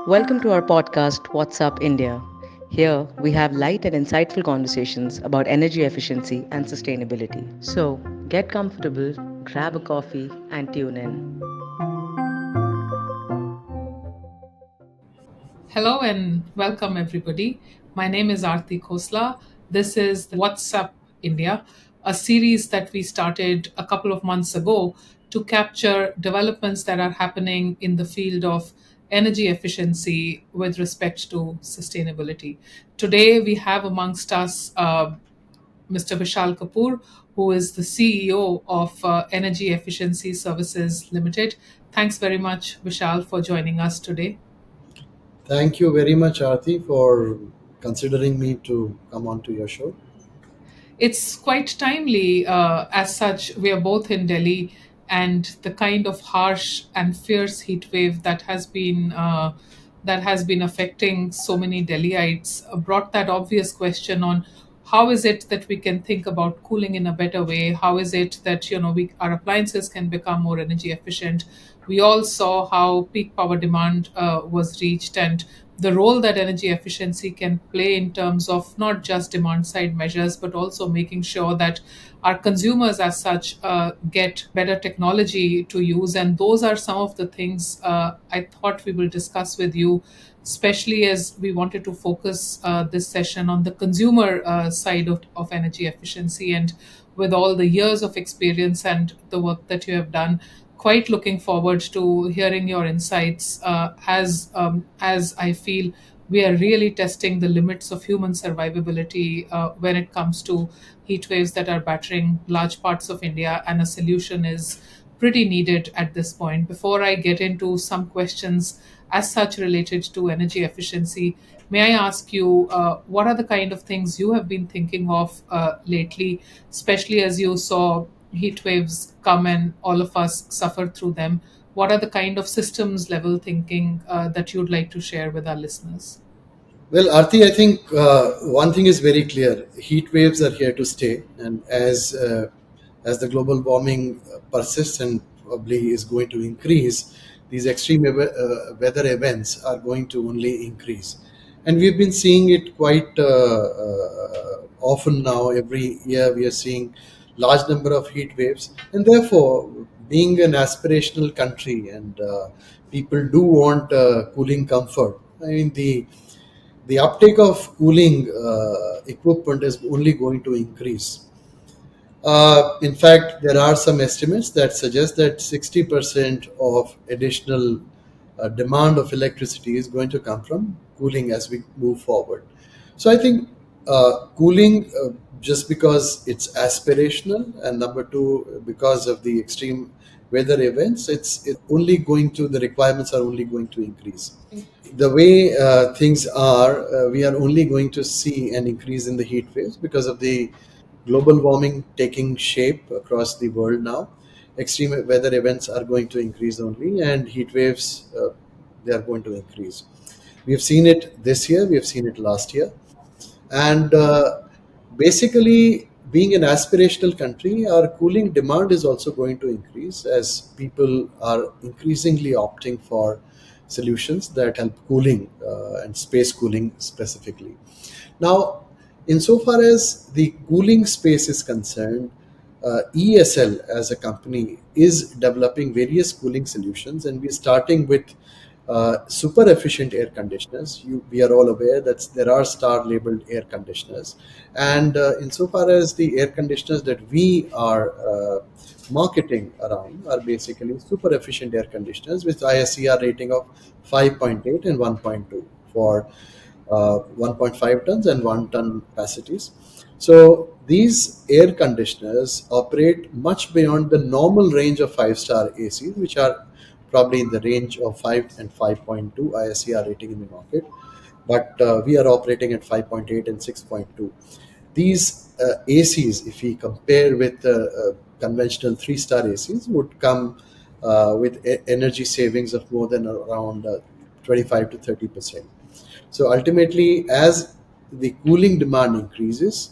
Welcome to our podcast, What's Up India. Here, we have light and insightful conversations about energy efficiency and sustainability. So, get comfortable, grab a coffee, and tune in. Hello and welcome, everybody. My name is Aarti Khosla. This is What's Up India, a series that we started a couple of months ago to capture developments that are happening in the field of energy efficiency with respect to sustainability. Today, we have amongst us Mr. Vishal Kapoor, who is the CEO of Energy Efficiency Services Limited. Thanks very much, Vishal, for joining us today. Thank you very much, Aarti, for considering me to come on to your show. It's quite timely. As such, we are both in Delhi, and the kind of harsh and fierce heat wave that has been affecting so many Delhiites brought that obvious question on how is it that we can think about cooling in a better way? How is it that our appliances can become more energy efficient? We all saw how peak power demand was reached, and the role that energy efficiency can play in terms of not just demand side measures, but also making sure that our consumers, as such, get better technology to use. And those are some of the things I thought we will discuss with you, especially as we wanted to focus this session on the consumer side of energy efficiency. And with all the years of experience and the work that you have done, quite looking forward to hearing your insights as I feel we are really testing the limits of human survivability when it comes to heat waves that are battering large parts of India, and a solution is pretty needed at this point. Before I get into some questions as such related to energy efficiency, may I ask you what are the kind of things you have been thinking of lately, especially as you saw heat waves come and all of us suffer through them? What are the kind of systems level thinking that you'd like to share with our listeners? Well, Aarti, I think one thing is very clear: heat waves are here to stay, and as the global warming persists and probably is going to increase, these extreme weather events are going to only increase, and we've been seeing it quite often now. Every year, we are seeing large number of heat waves, and therefore, being an aspirational country and people do want cooling comfort. I mean, the uptake of cooling equipment is only going to increase. In fact, there are some estimates that suggest that 60% of additional demand of electricity is going to come from cooling as we move forward. So I think cooling, just because it's aspirational, and number two, because of the extreme weather events, it's only going to, the requirements are only going to increase. The way things are, we are only going to see an increase in the heat waves because of the global warming taking shape across the world now. Extreme weather events are going to increase only, and heat waves, they are going to increase. We have seen it this year, we have seen it last year, and basically, being an aspirational country, our cooling demand is also going to increase as people are increasingly opting for solutions that help cooling and space cooling specifically. Now, insofar as the cooling space is concerned, ESL as a company is developing various cooling solutions, and we're starting with super efficient air conditioners. We are all aware that there are star labeled air conditioners, and insofar as the air conditioners that we are marketing around are basically super efficient air conditioners with ISCR rating of 5.8 and 1.2 for 1.5 tons and 1 ton capacities. So these air conditioners operate much beyond the normal range of 5-star ACs, which are probably in the range of 5 and 5.2 ISCR rating in the market. But we are operating at 5.8 and 6.2. These ACs, if we compare with conventional 3-star ACs, would come with energy savings of more than around 25 to 30%. So ultimately, as the cooling demand increases,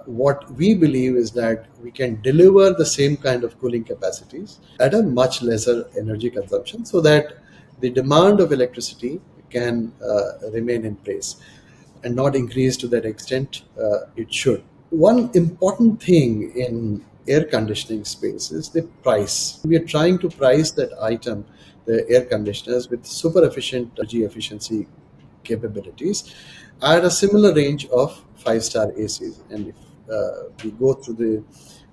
what we believe is that we can deliver the same kind of cooling capacities at a much lesser energy consumption, so that the demand of electricity can remain in place and not increase to that extent it should. One important thing in air conditioning space is the price. We are trying to price that item, the air conditioners, with super efficient energy efficiency capabilities at a similar range of five-star ACs. And if we go through the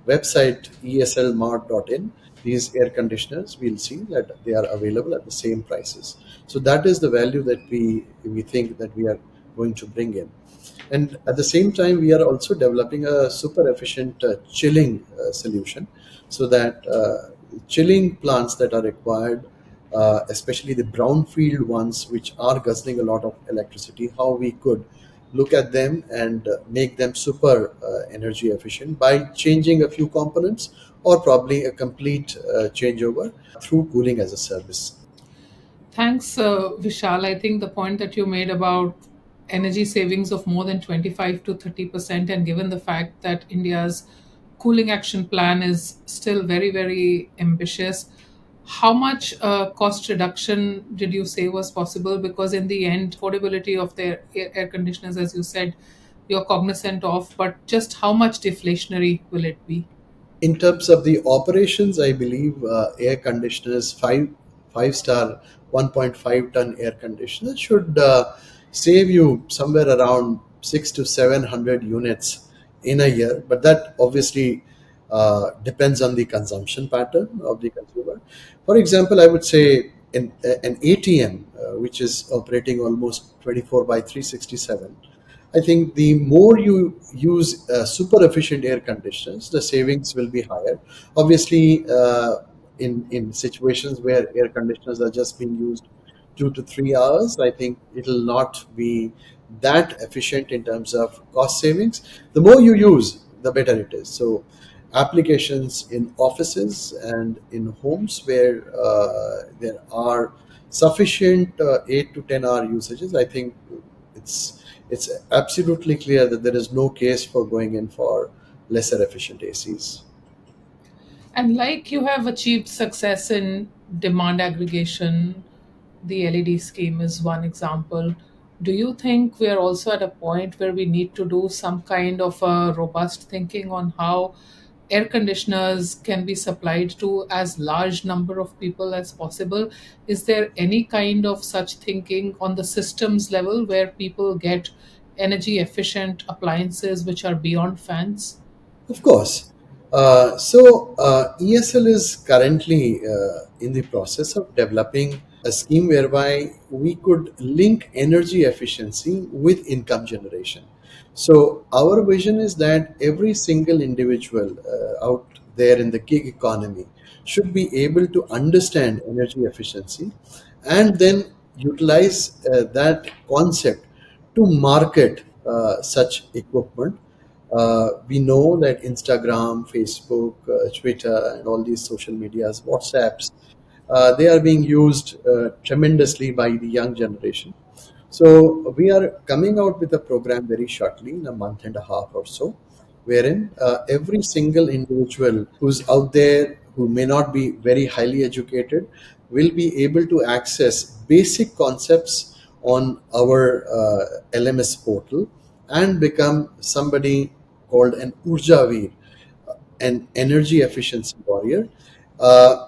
website eslmart.in, these air conditioners, we'll see that they are available at the same prices. So that is the value that we think that we are going to bring in. And at the same time, we are also developing a super efficient chilling solution, so that chilling plants that are required, especially the brownfield ones which are guzzling a lot of electricity, how we could look at them and make them super energy efficient by changing a few components, or probably a complete changeover through cooling as a service. Thanks, Vishal. I think the point that you made about energy savings of more than 25 to 30%, and given the fact that India's cooling action plan is still very, very ambitious, how much cost reduction did you say was possible? Because in the end, affordability of their air conditioners, as you said, you're cognizant of, but just how much deflationary will it be? In terms of the operations, I believe air conditioners, five star 1.5 ton air conditioners should save you somewhere around 6 to 700 units in a year. But that obviously depends on the consumption pattern of the consumer. For example, I would say an ATM, which is operating almost 24 by 367. I think the more you use super efficient air conditioners, the savings will be higher. Obviously, in situations where air conditioners are just being used 2 to 3 hours, I think it'll not be that efficient in terms of cost savings. The more you use, the better it is. So, applications in offices and in homes where there are sufficient 8 to 10 hour usages, I think it's absolutely clear that there is no case for going in for lesser efficient ACs. And like you have achieved success in demand aggregation, the LED scheme is one example. Do you think we are also at a point where we need to do some kind of a robust thinking on how air conditioners can be supplied to as large number of people as possible? Is there any kind of such thinking on the systems level where people get energy efficient appliances which are beyond fans? Of course. ESL is currently in the process of developing a scheme whereby we could link energy efficiency with income generation. So, our vision is that every single individual out there in the gig economy should be able to understand energy efficiency and then utilize that concept to market such equipment. We know that Instagram, Facebook, Twitter, and all these social medias, WhatsApps, they are being used tremendously by the young generation. So we are coming out with a program very shortly, in a month and a half or so, wherein every single individual who's out there who may not be very highly educated will be able to access basic concepts on our LMS portal and become somebody called an Urjaveer, an energy efficiency warrior.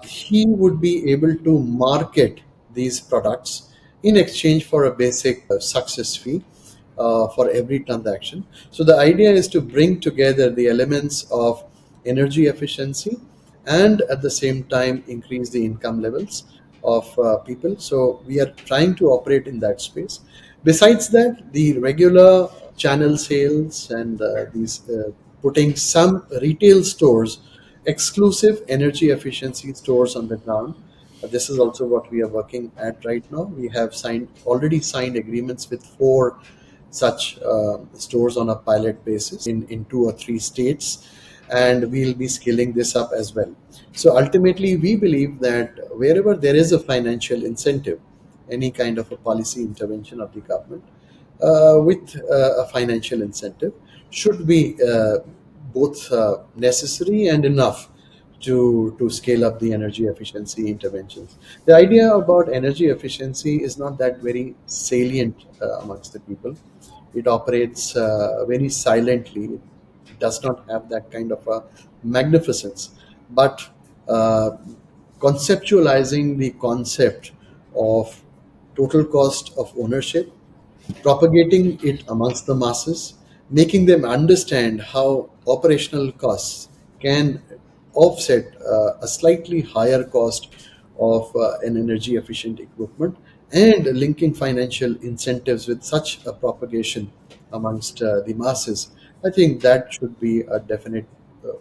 He would be able to market these products in exchange for a basic success fee for every transaction. So the idea is to bring together the elements of energy efficiency and at the same time increase the income levels of people. So we are trying to operate in that space. Besides that, the regular channel sales and these putting some retail stores, exclusive energy efficiency stores on the ground. This is also what we are working at right now. We have already signed agreements with four such stores on a pilot basis in 2 or 3 states, and we'll be scaling this up as well. So ultimately, we believe that wherever there is a financial incentive, any kind of a policy intervention of the government with a financial incentive should be both necessary and enough to scale up the energy efficiency interventions. The idea about energy efficiency is not that very salient amongst the people. It operates very silently. It does not have that kind of a magnificence. But uh, conceptualizing the concept of total cost of ownership, propagating it amongst the masses, making them understand how operational costs can offset a slightly higher cost of an energy efficient equipment, and linking financial incentives with such a propagation amongst the masses. I think that should be a definite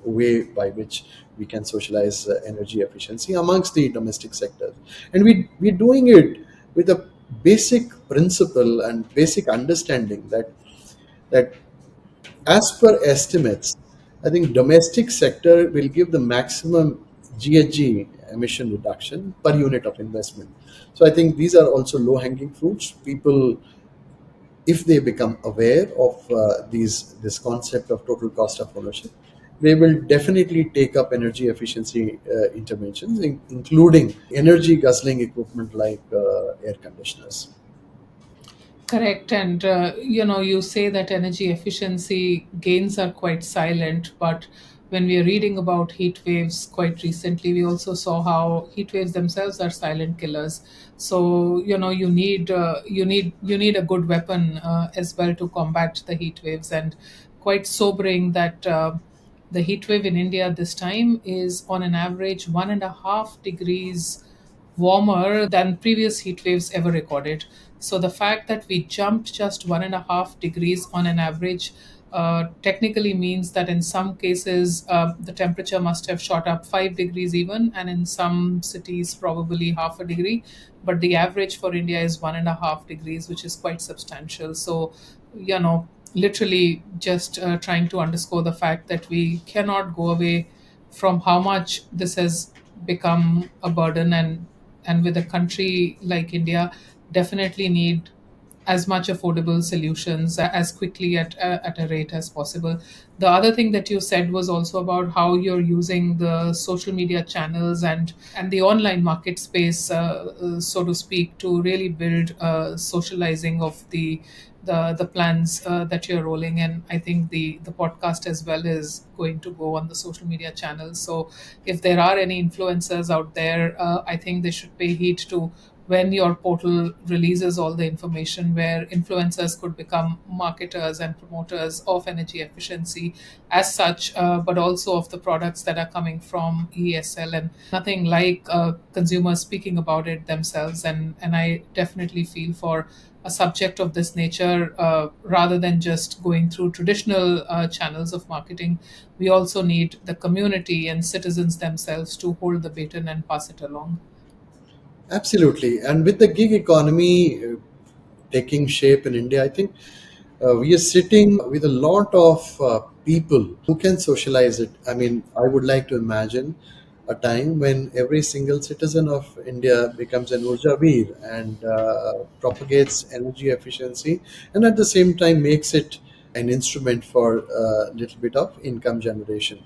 way by which we can socialize energy efficiency amongst the domestic sectors. And we're doing it with a basic principle and basic understanding that as per estimates, I think domestic sector will give the maximum GHG emission reduction per unit of investment. So I think these are also low hanging fruits. People, if they become aware of this concept of total cost of ownership, they will definitely take up energy efficiency interventions, including energy guzzling equipment like air conditioners. Correct. And, you say that energy efficiency gains are quite silent, but when we are reading about heat waves quite recently, we also saw how heat waves themselves are silent killers. So, you need a good weapon as well to combat the heat waves. And quite sobering that the heat wave in India this time is on an average 1.5 degrees warmer than previous heat waves ever recorded. So the fact that we jumped just 1.5 degrees on an average technically means that in some cases the temperature must have shot up 5 degrees even, and in some cities probably half a degree. But the average for India is 1.5 degrees, which is quite substantial. So, literally just trying to underscore the fact that we cannot go away from how much this has become a burden, and with a country like India definitely need as much affordable solutions as quickly at a rate as possible. The other thing that you said was also about how you're using the social media channels and the online market space, so to speak, to really build socializing of the plans that you're rolling. And I think the podcast as well is going to go on the social media channels. So if there are any influencers out there, I think they should pay heed to when your portal releases all the information where influencers could become marketers and promoters of energy efficiency as such, but also of the products that are coming from EESL. And nothing like consumers speaking about it themselves. And I definitely feel for a subject of this nature, rather than just going through traditional channels of marketing, we also need the community and citizens themselves to hold the baton and pass it along. Absolutely. And with the gig economy taking shape in India, I think we are sitting with a lot of people who can socialize it. I mean, I would like to imagine a time when every single citizen of India becomes an Urja Veer and propagates energy efficiency, and at the same time makes it an instrument for a little bit of income generation.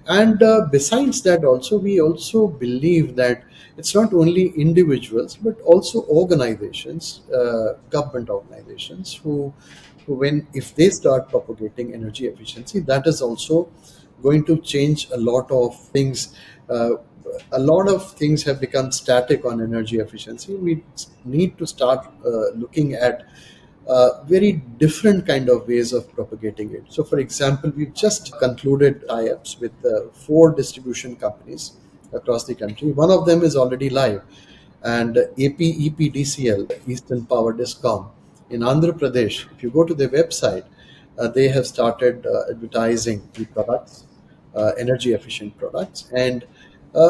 And besides that, also we also believe that it's not only individuals but also organizations, government organizations, who when if they start propagating energy efficiency, that is also going to change a lot of things. A lot of things have become static on energy efficiency. We need to start looking at very different kind of ways of propagating it. So, for example, we've just concluded tie-ups with four distribution companies across the country. One of them is already live, and APEPDCL, Eastern Power Discom, in Andhra Pradesh. If you go to their website, they have started advertising the products, energy efficient products, and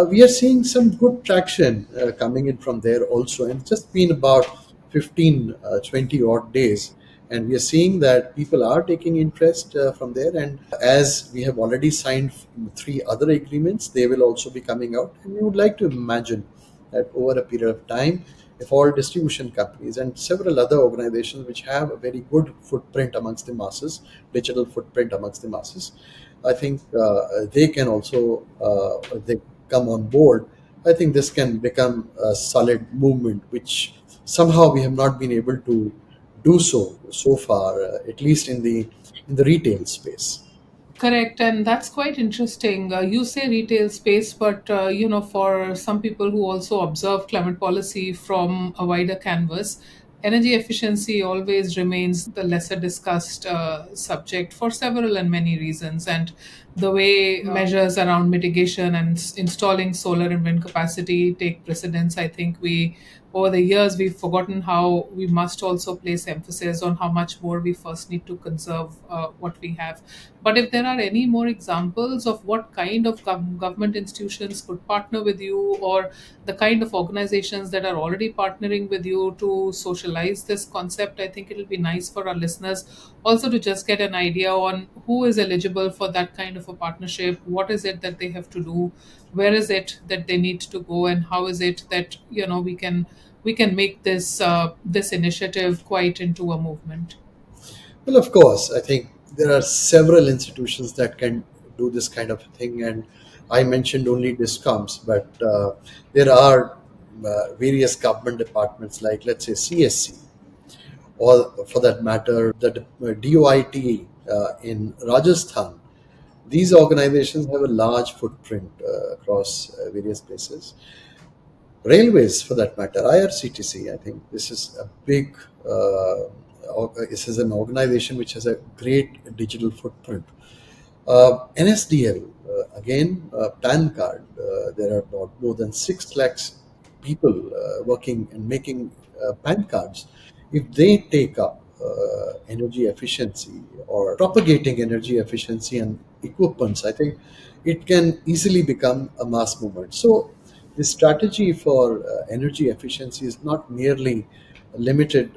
we are seeing some good traction coming in from there also. And it's just been about 15, 20 odd days. And we are seeing that people are taking interest from there. And as we have already signed three other agreements, they will also be coming out. And we would like to imagine that over a period of time, if all distribution companies and several other organizations which have a very good footprint amongst the masses, digital footprint amongst the masses, I think they can also come on board, I think this can become a solid movement, which somehow we have not been able to do so far, at least in the retail space. Correct, and that's quite interesting. You say retail space, but for some people who also observe climate policy from a wider canvas, energy efficiency always remains the lesser discussed subject for several and many reasons. And the way measures around mitigation and installing solar and wind capacity take precedence, I think we over the years we've forgotten how we must also place emphasis on how much more we first need to conserve what we have. But if there are any more examples of what kind of government institutions could partner with you, or the kind of organizations that are already partnering with you to socialize this concept, I think it'll be nice for our listeners also to just get an idea on who is eligible for that kind of a partnership, what is it that they have to do, where is it that they need to go, and how is it that we can make this initiative quite into a movement. Well, of course, I think there are several institutions that can do this kind of thing, and I mentioned only discoms, but there are various government departments like, let's say, CSC, or for that matter, the DOIT in Rajasthan. These organizations have a large footprint across various places. Railways, for that matter, IRCTC, I think this is a big, this is an organization which has a great digital footprint. NSDL, again, PAN card. There are about more than 6 lakhs people working and making PAN cards. If they take up energy efficiency or propagating energy efficiency and equipments, I think it can easily become a mass movement. So, the strategy for energy efficiency is not merely limited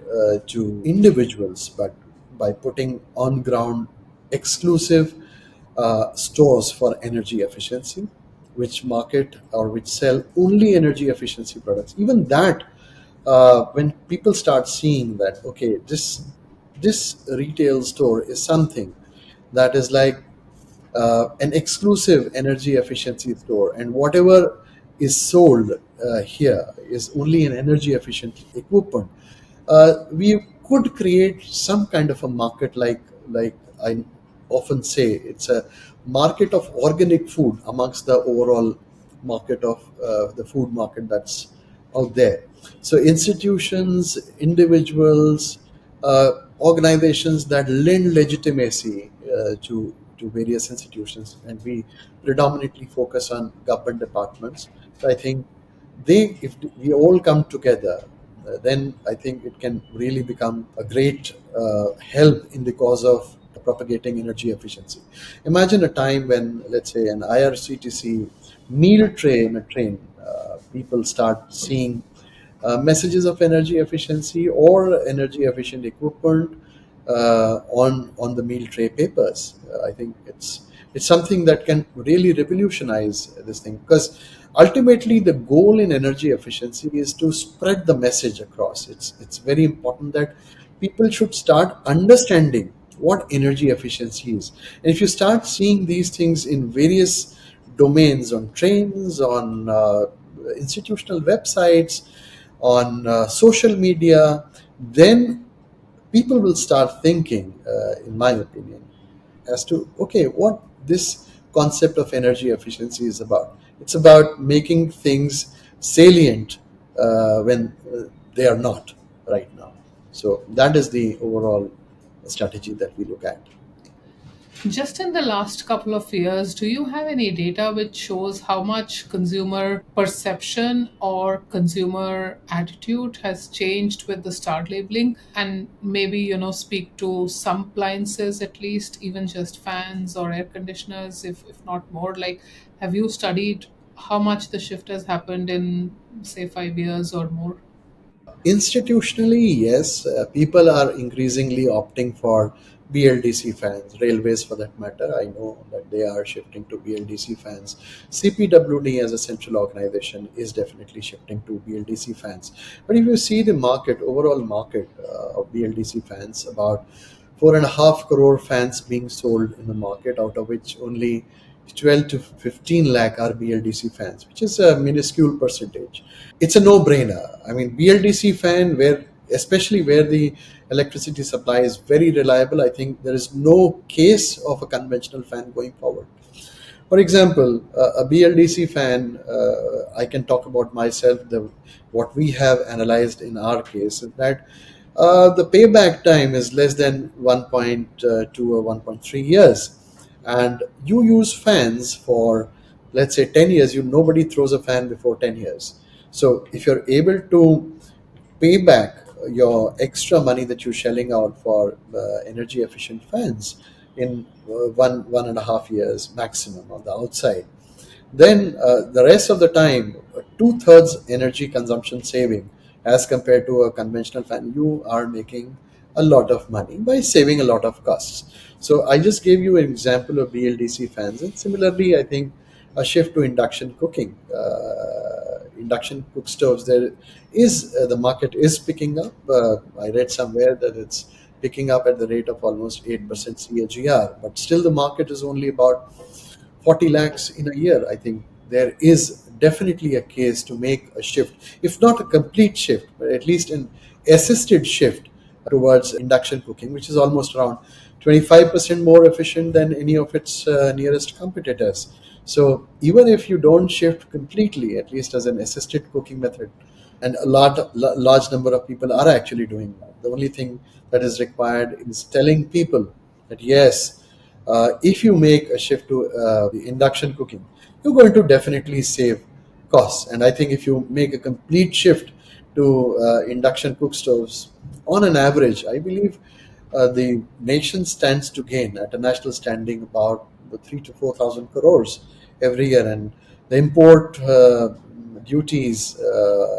to individuals, but by putting on ground exclusive stores for energy efficiency, which market or which sell only energy efficiency products. Even that, when people start seeing that, okay, this retail store is something that is like an exclusive energy efficiency store, and whatever is sold here is only an energy efficient equipment. We could create some kind of a market, like I often say, it's a market of organic food amongst the overall market of the food market that's out there. So institutions, individuals, organizations that lend legitimacy to various institutions, and we predominantly focus on government departments. So I think if we all come together, then I think it can really become a great help in the cause of propagating energy efficiency. Imagine a time when, let's say, an IRCTC meal tray in a train, people start seeing messages of energy efficiency or energy efficient equipment on the meal tray papers. I think it's something that can really revolutionize this thing, because ultimately the goal in energy efficiency is to spread the message across. It's very important that people should start understanding what energy efficiency is. And if you start seeing these things in various domains, on trains, on institutional websites, on social media, then people will start thinking, in my opinion, as to, okay, what this concept of energy efficiency is about. It's about making things salient when they are not right now. So that is the overall strategy that we look at. Just in the last couple of years, do you have any data which shows how much consumer perception or consumer attitude has changed with the start labeling? And maybe, speak to some appliances at least, even just fans or air conditioners, if not more. Like, have you studied how much the shift has happened in, say, 5 years or more? Institutionally, yes, people are increasingly opting for BLDC fans, railways for that matter. I know that they are shifting to BLDC fans. CPWD as a central organization is definitely shifting to BLDC fans. But if you see the market, overall market of BLDC fans, about 4.5 crore fans being sold in the market, out of which only 12 to 15 lakh are BLDC fans, which is a minuscule percentage. It's a no-brainer. I mean, BLDC fan, where especially where the electricity supply is very reliable, I think there is no case of a conventional fan going forward. For example, a BLDC fan, I can talk about myself. What we have analyzed in our case is that the payback time is less than 1.2 or 1.3 years. And you use fans for, let's say, 10 years. Nobody throws a fan before 10 years. So if you're able to pay back your extra money that you're shelling out for energy efficient fans in 1.5 years maximum on the outside, then the rest of the time, two-thirds energy consumption saving as compared to a conventional fan, you are making a lot of money by saving a lot of costs. So I just gave you an example of BLDC fans, and similarly, I think a shift to induction cooking, induction cook stoves. There is the market is picking up. I read somewhere that it's picking up at the rate of almost 8% CAGR, but still the market is only about 40 lakhs in a year. I think there is definitely a case to make a shift, if not a complete shift, but at least an assisted shift towards induction cooking, which is almost around 25% more efficient than any of its nearest competitors. So even if you don't shift completely, at least as an assisted cooking method, and a large number of people are actually doing that. The only thing that is required is telling people that yes, if you make a shift to the induction cooking, you're going to definitely save costs. And I think if you make a complete shift to induction cook stoves, on an average, I believe the nation stands to gain at a national standing about 3 to 4 thousand crores every year, and the import duties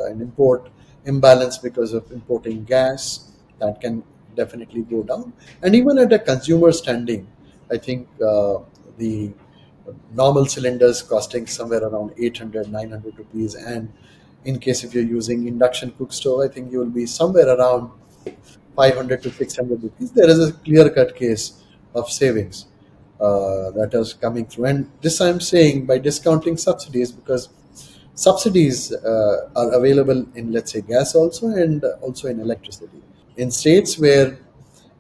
and import imbalance because of importing gas, that can definitely go down. And even at a consumer standing, I think the normal cylinders costing somewhere around 800, 900 rupees, and in case if you're using induction cook stove, I think you will be somewhere around 500 to 600 rupees. There is a clear cut case of savings that is coming through. And this I'm saying by discounting subsidies, because subsidies are available in, let's say, gas also, and also in electricity. In states where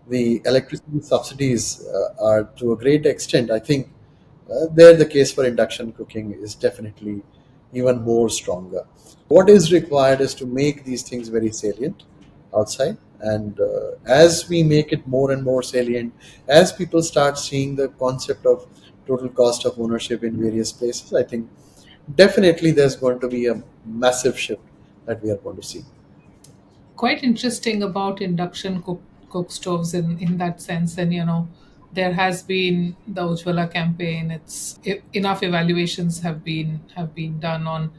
the electricity subsidies are to a great extent, I think there the case for induction cooking is definitely even more stronger. What is required is to make these things very salient outside, and as we make it more and more salient, as people start seeing the concept of total cost of ownership in various places, I think definitely there's going to be a massive shift that we are going to see. Quite interesting about induction cook stoves in that sense. And there has been the Ujjwala campaign. Enough evaluations have been done on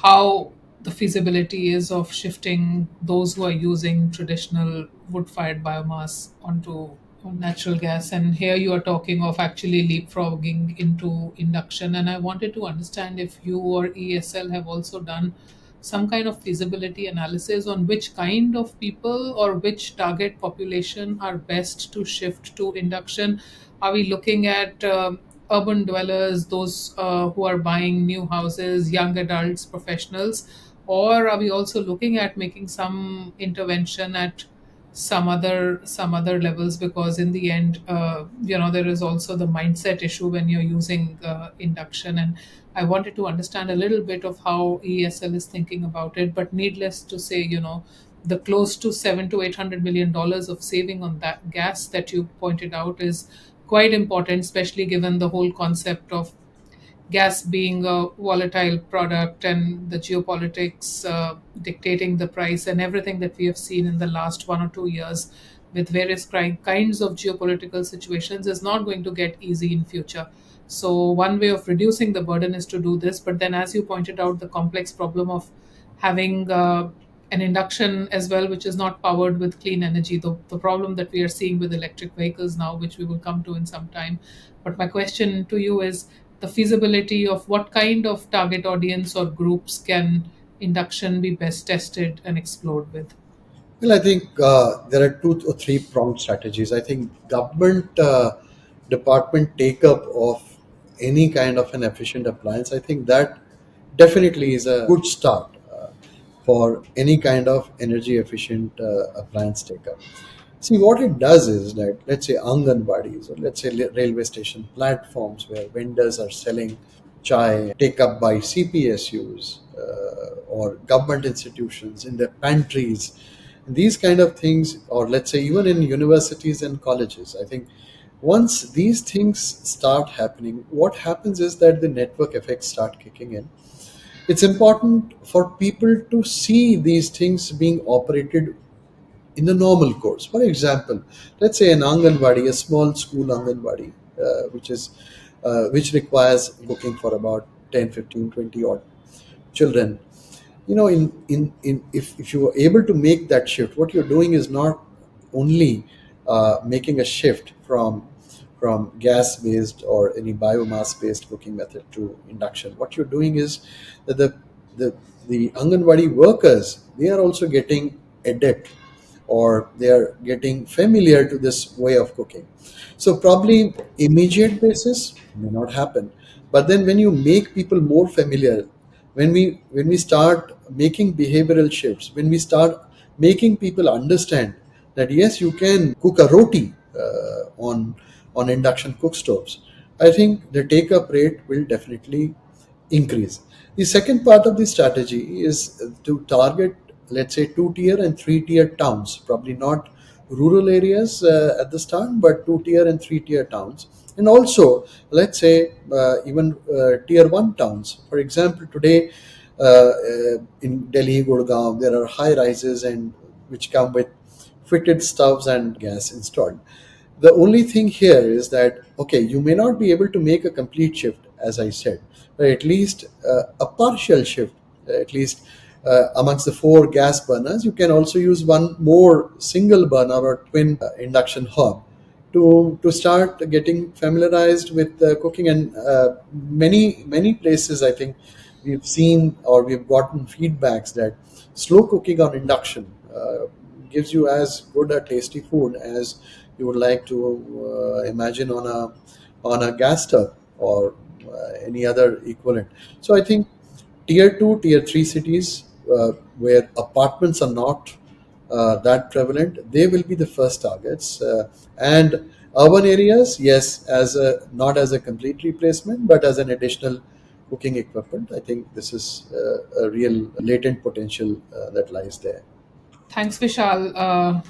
how the feasibility is of shifting those who are using traditional wood fired biomass onto natural gas. And here you are talking of actually leapfrogging into induction. And I wanted to understand if you or ESL have also done some kind of feasibility analysis on which kind of people or which target population are best to shift to induction. Are we looking at urban dwellers, those who are buying new houses, young adults, professionals, or are we also looking at making some intervention at some other levels? Because in the end, there is also the mindset issue when you're using induction. And I wanted to understand a little bit of how ESL is thinking about it. But needless to say, the close to 7 to 800 million dollars of saving on that gas that you pointed out is quite important, especially given the whole concept of gas being a volatile product and the geopolitics dictating the price, and everything that we have seen in the last 1 or 2 years with various kinds of geopolitical situations is not going to get easy in future. So one way of reducing the burden is to do this. But then, as you pointed out, the complex problem of having an induction as well, which is not powered with clean energy, the problem that we are seeing with electric vehicles now, which we will come to in some time. But my question to you is the feasibility of what kind of target audience or groups can induction be best tested and explored with? Well, I think there are two or three pronged strategies. I think government department take up of any kind of an efficient appliance, I think that definitely is a good start for any kind of energy efficient appliance take up. See, what it does is that, let's say, Anganwadis, or let's say railway station platforms where vendors are selling chai, take up by CPSUs or government institutions in their pantries, these kind of things, or let's say even in universities and colleges, I think once these things start happening, what happens is that the network effects start kicking in. It's important for people to see these things being operated in the normal course. For example, let's say an Anganwadi, a small school Anganwadi, which requires cooking for about 10, 15, 20 odd children. If you are able to make that shift, what you're doing is not only making a shift from gas based or any biomass based cooking method to induction. What you're doing is that the the Anganwadi workers, they are also getting adept, or they are getting familiar to this way of cooking. So probably immediate basis may not happen, but then when you make people more familiar, when we start making behavioral shifts, when we start making people understand that yes, you can cook a roti on induction cook stoves, I think the take up rate will definitely increase. The second part of the strategy is to target, let's say, two tier and three tier towns, probably not rural areas at the start, but two tier and three tier towns. And also, let's say, even tier one towns. For example, today in Delhi, Gurgaon, there are high rises and which come with fitted stoves and gas installed. The only thing here is that, okay, you may not be able to make a complete shift, as I said, but at least a partial shift, at least amongst the four gas burners, you can also use one more single burner or twin induction hob to start getting familiarized with cooking. And many places, I think, we've seen or we've gotten feedbacks that slow cooking on induction gives you as good a tasty food as you would like to imagine on a gas stove or any other equivalent. So I think tier 2, tier 3 cities where apartments are not that prevalent, they will be the first targets. And urban areas, yes, as a not as a complete replacement, but as an additional cooking equipment. I think this is a real latent potential that lies there. Thanks, Vishal,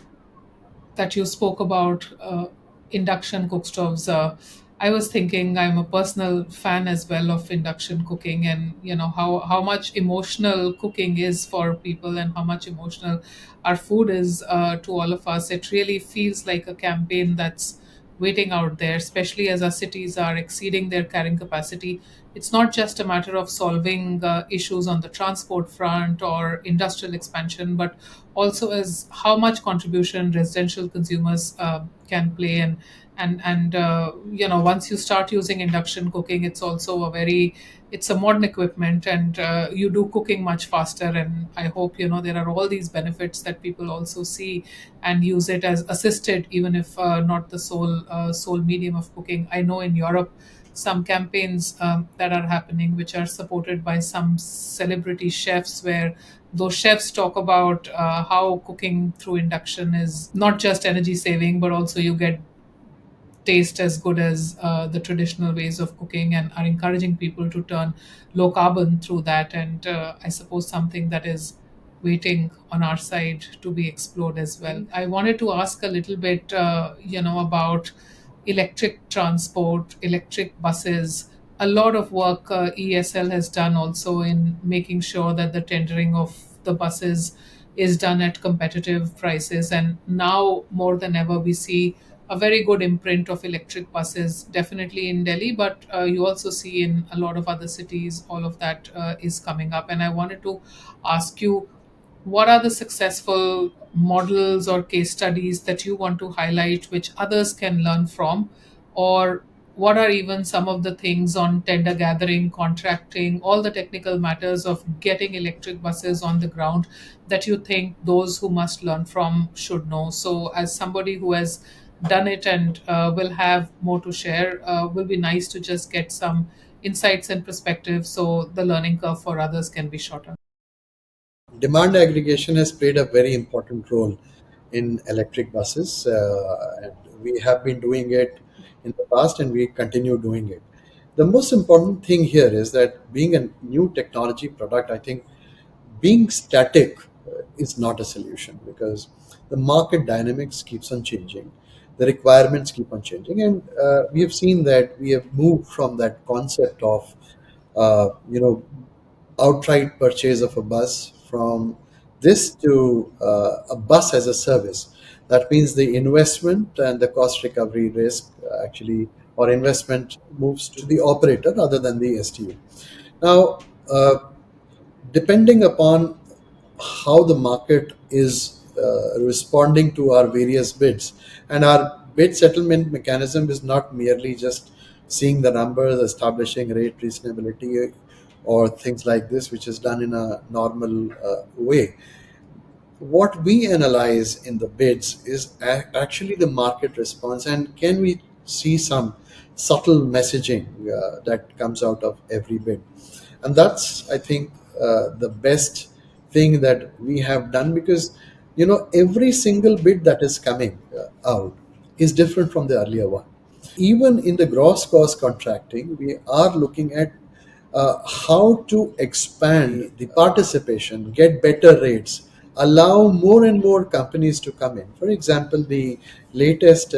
that you spoke about induction cook stoves. I was thinking I'm a personal fan as well of induction cooking, and how much emotional cooking is for people, and how much emotional our food is to all of us. It really feels like a campaign that's waiting out there, especially as our cities are exceeding their carrying capacity. It's not just a matter of solving issues on the transport front or industrial expansion, but also as how much contribution residential consumers can play. And once you start using induction cooking, it's also it's a modern equipment, and you do cooking much faster. And I hope there are all these benefits that people also see and use it as assisted, even if not the sole medium of cooking. I know in Europe some campaigns that are happening, which are supported by some celebrity chefs, where those chefs talk about how cooking through induction is not just energy saving, but also you get taste as good as the traditional ways of cooking, and are encouraging people to turn low carbon through that. And I suppose something that is waiting on our side to be explored as well. I wanted to ask a little bit, about electric transport, electric buses. A lot of work ESL has done also in making sure that the tendering of the buses is done at competitive prices. And now more than ever, we see a very good imprint of electric buses, definitely in Delhi, but you also see in a lot of other cities, all of that is coming up. And I wanted to ask you, what are the successful models or case studies that you want to highlight which others can learn from? Or what are even some of the things on tender gathering, contracting, all the technical matters of getting electric buses on the ground that you think those who must learn from should know? So, as somebody who has done it and will have more to share. Will be nice to just get some insights and perspectives so the learning curve for others can be shorter. Demand aggregation has played a very important role in electric buses, and we have been doing it in the past and we continue doing it. The most important thing here is that being a new technology product, I think being static is not a solution, because the market dynamics keeps on changing, the requirements keep on changing, and we have seen that we have moved from that concept of outright purchase of a bus from this to a bus as a service. That means the investment and the cost recovery risk actually, or investment, moves to the operator rather than the STU. Now, depending upon how the market is responding to our various bids, and our bid settlement mechanism is not merely just seeing the numbers, establishing rate reasonability or things like this, which is done in a normal way. What we analyze in the bids is actually the market response, and can we see some subtle messaging that comes out of every bid. And that's, I think, the best thing that we have done, because every single bid that is coming out is different from the earlier one. Even in the gross cost contracting, we are looking at how to expand the participation, get better rates, allow more and more companies to come in. For example, the latest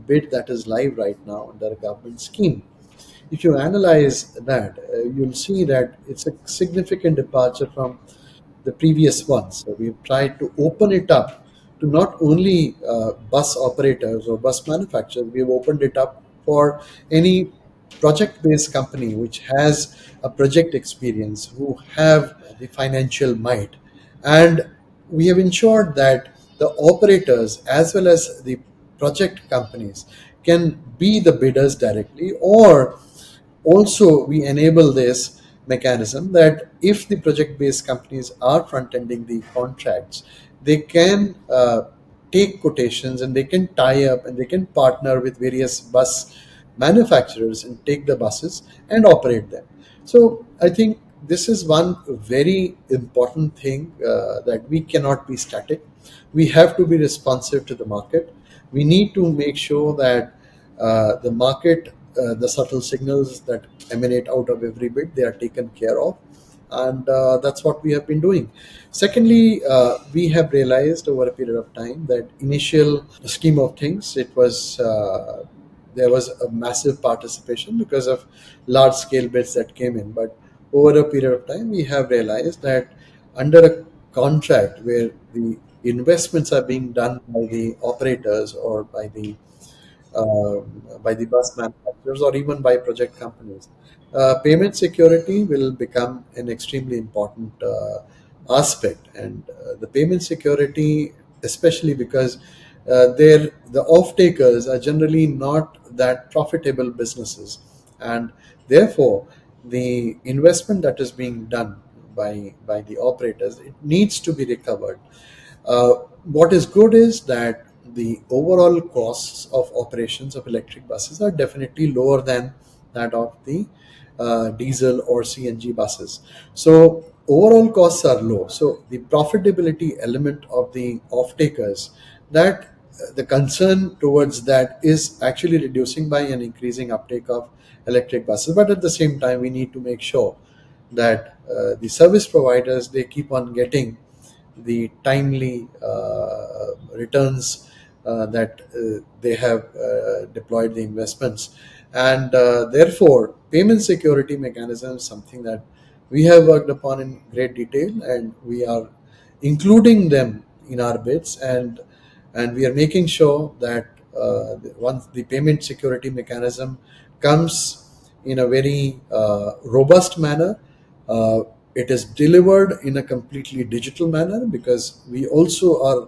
bid that is live right now under a government scheme, if you analyze that, you'll see that it's a significant departure from the previous ones. So we've tried to open it up to not only bus operators or bus manufacturers, we've opened it up for any project based company which has a project experience, who have the financial might. And we have ensured that the operators as well as the project companies can be the bidders directly, or also we enable this mechanism that if the project based companies are front ending the contracts, they can take quotations and they can tie up and they can partner with various bus manufacturers and take the buses and operate them. So I think this is one very important thing, that we cannot be static. We have to be responsive to the market. We need to make sure that the market, the subtle signals that emanate out of every bit, they are taken care of, and that's what we have been doing. Secondly, we have realized over a period of time that initial scheme of things, it was there was a massive participation because of large scale bids that came in, but over a period of time we have realized that under a contract where the investments are being done by the operators or uh, by the bus manufacturers or even by project companies. Payment security will become an extremely important aspect, and the payment security, especially because the off-takers are generally not that profitable businesses, and therefore the investment that is being done by the operators, it needs to be recovered. uh, what is good is that the overall costs of operations of electric buses are definitely lower than that of the diesel or CNG buses. So overall costs are low. So the profitability element of the off-takers, that the concern towards that is actually reducing by an increasing uptake of electric buses. But at the same time, we need to make sure that the service providers, they keep on getting the timely returns that they have deployed the investments, and therefore payment security mechanism is something that we have worked upon in great detail, and we are including them in our bids, and we are making sure that once the payment security mechanism comes in a very robust manner, uh, it is delivered in a completely digital manner, because we also are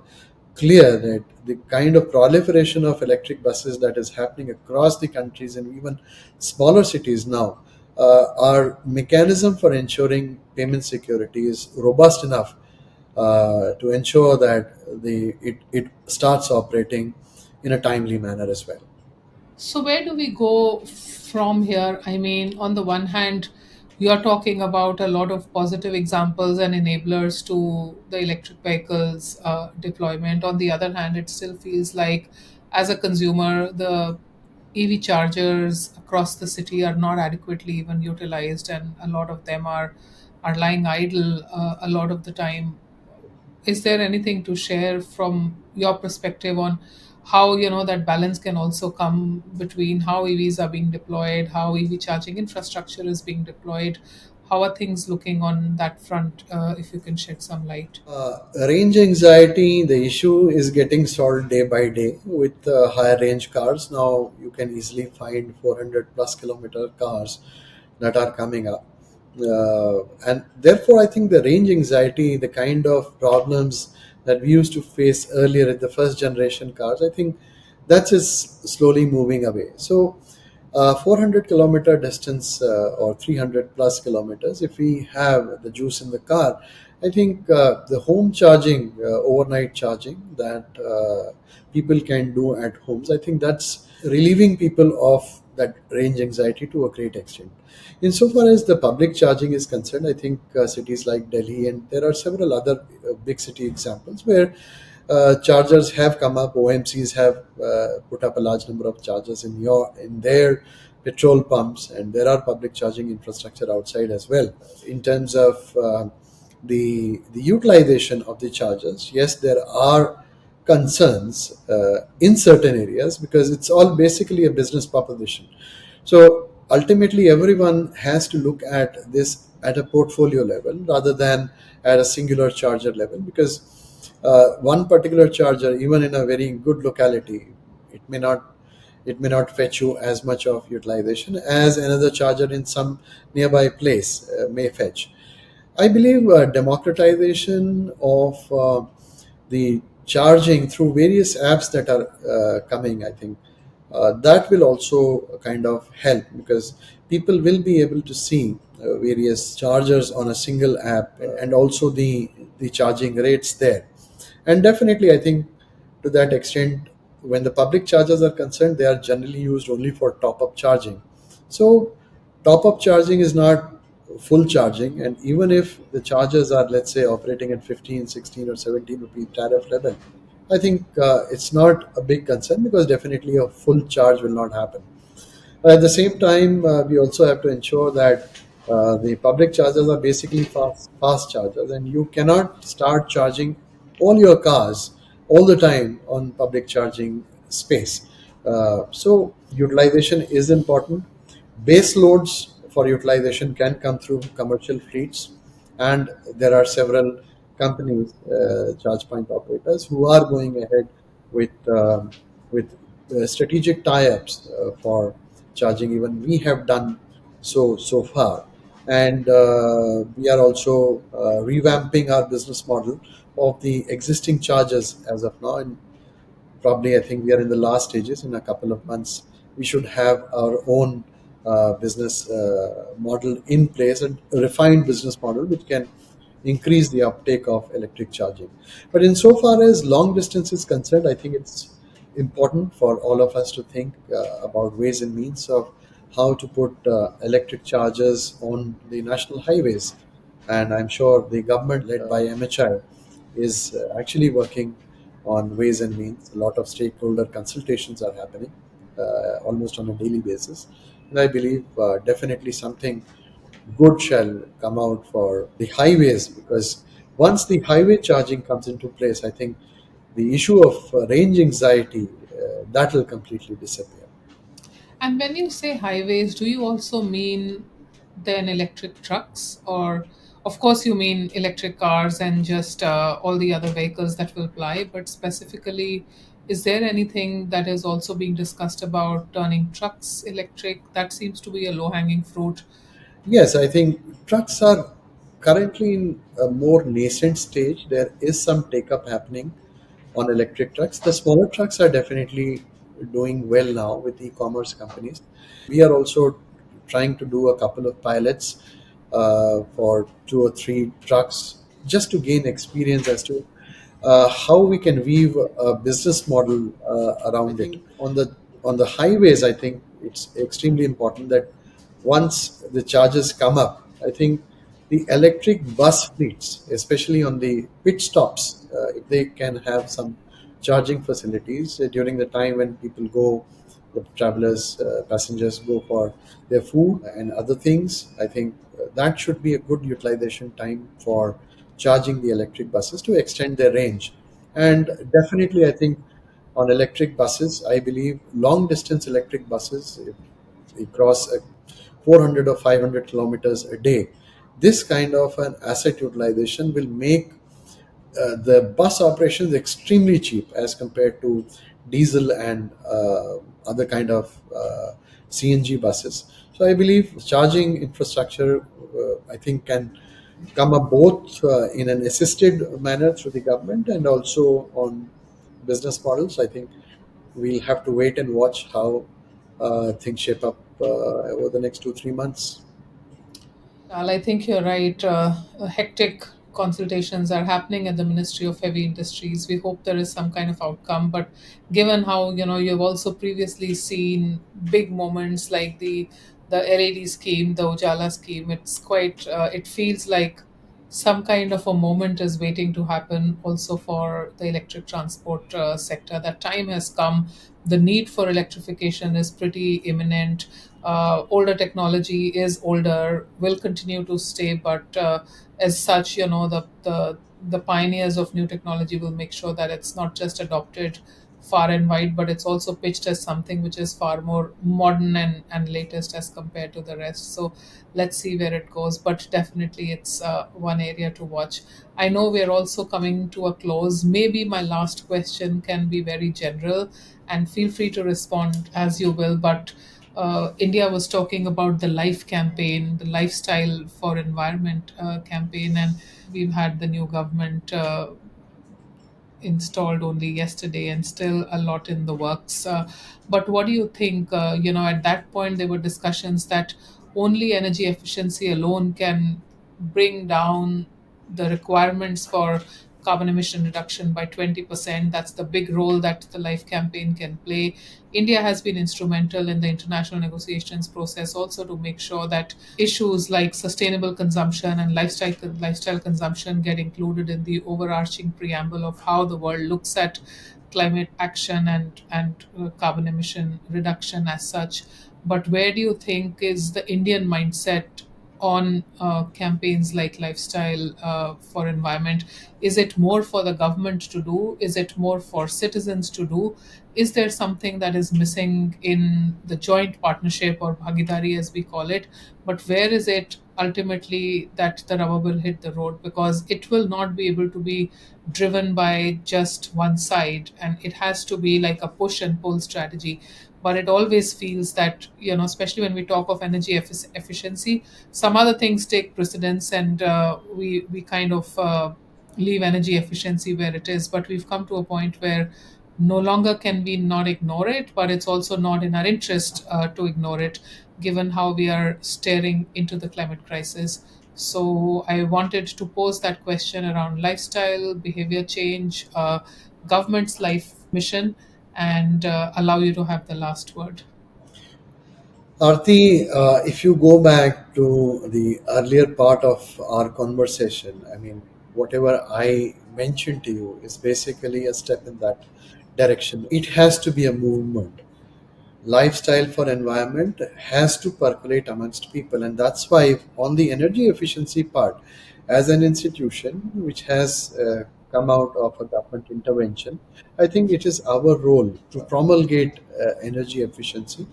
clear that the kind of proliferation of electric buses that is happening across the countries and even smaller cities now, our mechanism for ensuring payment security is robust enough to ensure that it starts operating in a timely manner as well. So, where do we go from here? I mean, on the one hand, you're talking about a lot of positive examples and enablers to the electric vehicles deployment. On the other hand, it still feels like, as a consumer, the EV chargers across the city are not adequately even utilized, and a lot of them are lying idle a lot of the time. Is there anything to share from your perspective on how that balance can also come between how EVs are being deployed, how EV charging infrastructure is being deployed? How are things looking on that front, if you can shed some light? Range anxiety, the issue is getting solved day by day with higher range cars. Now you can easily find 400 plus kilometer cars that are coming up. And therefore, I think the range anxiety, the kind of problems that we used to face earlier in the first generation cars, I think that is slowly moving away. So 400-kilometer distance or 300 plus kilometers, if we have the juice in the car, I think the home charging, overnight charging that people can do at homes, I think that's relieving people of that range anxiety to a great extent. Insofar as the public charging is concerned, I think cities like Delhi, and there are several other big city examples where chargers have come up. OMCs have put up a large number of chargers in their petrol pumps, and there are public charging infrastructure outside as well. In terms of the utilization of the chargers, yes, there are concerns in certain areas because it's all basically a business proposition. So ultimately, everyone has to look at this at a portfolio level rather than at a singular charger level, because one particular charger, even in a very good locality, it may not it may not fetch you as much of utilization as another charger in some nearby place may fetch. I believe democratization of the charging through various apps that are coming, I think that will also kind of help, because people will be able to see various chargers on a single app, and also the charging rates there. And definitely, I think to that extent, when the public chargers are concerned, they are generally used only for top up charging. So top up charging is not full charging, and even if the chargers are, let's say, operating at 15, 16, or 17 rupee tariff level, I think it's not a big concern, because definitely a full charge will not happen. At the same time, we also have to ensure that the public chargers are basically fast chargers, and you cannot start charging all your cars all the time on public charging space. So utilization is important. Base loads for utilization can come through commercial fleets, and there are several companies, charge point operators, who are going ahead with strategic tie-ups for charging. Even we have done so far, and we are also revamping our business model of the existing chargers as of now. And probably, I think we are in the last stages. In a couple of months, we should have our own business model in place, and a refined business model which can increase the uptake of electric charging. But insofar as long distance is concerned, I think it's important for all of us to think about ways and means of how to put electric chargers on the national highways. And I'm sure the government, led by MHI, is actually working on ways and means. A lot of stakeholder consultations are happening almost on a daily basis. And I believe definitely something good shall come out for the highways, because once the highway charging comes into place, I think the issue of range anxiety that will completely disappear. And when you say highways, do you also mean then electric trucks? Or, of course, you mean electric cars and just all the other vehicles that will ply, but specifically, is there anything that is also being discussed about turning trucks electric? That seems to be a low hanging fruit. Yes, I think trucks are currently in a more nascent stage. There is some take up happening on electric trucks. The smaller trucks are definitely doing well now with e-commerce companies. We are also trying to do a couple of pilots for 2 or 3 trucks, just to gain experience as to how we can weave a business model around it. On the highways, I think it's extremely important that once the charges come up, I think the electric bus fleets, especially on the pit stops, if they can have some charging facilities during the time when people go, the travelers, passengers go for their food and other things. I think that should be a good utilization time for charging the electric buses to extend their range. And definitely, I think on electric buses, I believe long distance electric buses, if they cross 400 or 500 kilometers a day, this kind of an asset utilization will make the bus operations extremely cheap as compared to diesel and other kind of CNG buses. So I believe charging infrastructure, I think, can come up both in an assisted manner through the government and also on business models. I think we'll have to wait and watch how things shape up over the next 2 3 months. Well, I think you're right. Hectic consultations are happening at the Ministry of Heavy Industries. We hope there is some kind of outcome. But given how you've also previously seen big moments like the LED scheme, the Ujala scheme, it's quite. It feels like some kind of a moment is waiting to happen also for the electric transport sector. That time has come. The need for electrification is pretty imminent. Older technology is older, will continue to stay, but as such, the pioneers of new technology will make sure that it's not just adopted far and wide, but it's also pitched as something which is far more modern and latest as compared to the rest. So let's see where it goes, but definitely it's one area to watch. I know we're also coming to a close. Maybe my last question can be very general, and feel free to respond as you will, but India was talking about the life campaign, the lifestyle for environment campaign, and we've had the new government installed only yesterday and still a lot in the works. But what do you think? At that point, there were discussions that only energy efficiency alone can bring down the requirements for carbon emission reduction by 20%. That's the big role that the Life campaign can play. India has been instrumental in the international negotiations process also to make sure that issues like sustainable consumption and lifestyle consumption get included in the overarching preamble of how the world looks at climate action and carbon emission reduction as such. But where do you think is the Indian mindset on campaigns like lifestyle for environment? Is it more for the government to do? Is it more for citizens to do? Is there something that is missing in the joint partnership or bhagidari as we call it? But where is it ultimately that the rubber will hit the road? Because it will not be able to be driven by just one side, and it has to be like a push and pull strategy. But it always feels that, especially when we talk of energy efficiency, some other things take precedence, and we kind of leave energy efficiency where it is. But we've come to a point where no longer can we not ignore it, but it's also not in our interest to ignore it, given how we are staring into the climate crisis. So I wanted to pose that question around lifestyle, behavior change, government's life mission, and allow you to have the last word. Arti, if you go back to the earlier part of our conversation, I mean, whatever I mentioned to you is basically a step in that direction. It has to be a movement. Lifestyle for environment has to percolate amongst people, and that's why on the energy efficiency part, as an institution which has come out of a government intervention, I think it is our role to promulgate energy efficiency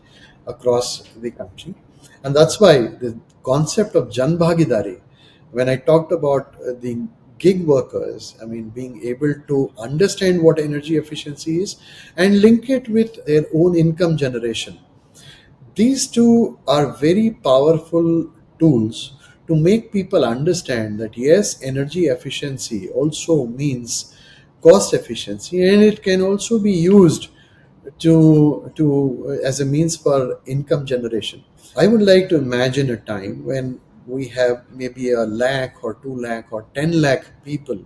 across the country. And that's why the concept of jan bhagidari, when I talked about the gig workers, I mean, being able to understand what energy efficiency is and link it with their own income generation, these two are very powerful tools to make people understand that yes, energy efficiency also means cost efficiency, and it can also be used to as a means for income generation. I would like to imagine a time when we have maybe a lakh or 2 lakh or 10 lakh people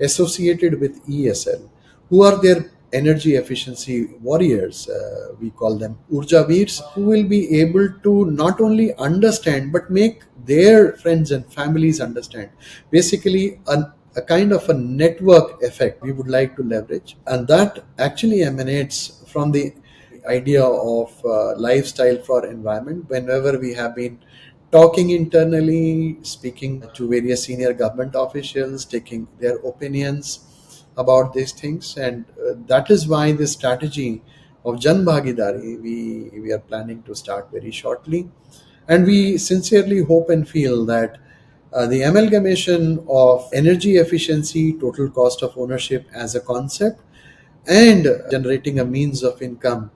associated with EESL, who are their energy efficiency warriors. We call them Urja Veers, who will be able to not only understand but make their friends and families understand. Basically, a kind of a network effect we would like to leverage, and that actually emanates from the idea of lifestyle for environment. Whenever we have been talking internally, speaking to various senior government officials, taking their opinions about these things, and that is why this strategy of Jan Bhagidari we are planning to start very shortly, and we sincerely hope and feel that the amalgamation of energy efficiency, total cost of ownership as a concept, and generating a means of income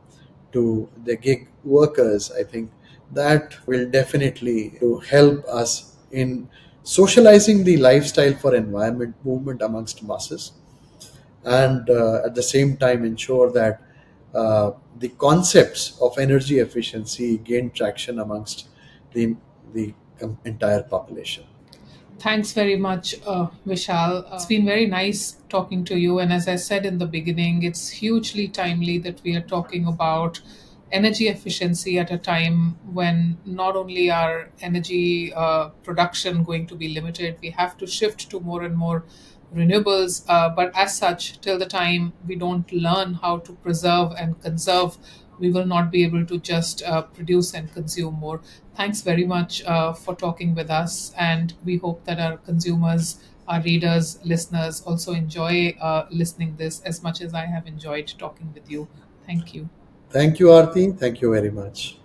to the gig workers, I think that will definitely to help us in socializing the lifestyle for environment movement amongst masses, and at the same time ensure that the concepts of energy efficiency gain traction amongst the the entire population. Thanks very much, Vishal. It's been very nice talking to you. And as I said in the beginning, it's hugely timely that we are talking about energy efficiency at a time when not only are energy production going to be limited, we have to shift to more and more renewables. But as such, till the time we don't learn how to preserve and conserve, we will not be able to just produce and consume more. Thanks very much for talking with us, and we hope that our consumers, our readers, listeners also enjoy listening this as much as I have enjoyed talking with you. Thank you. Thank you, Arti. Thank you very much.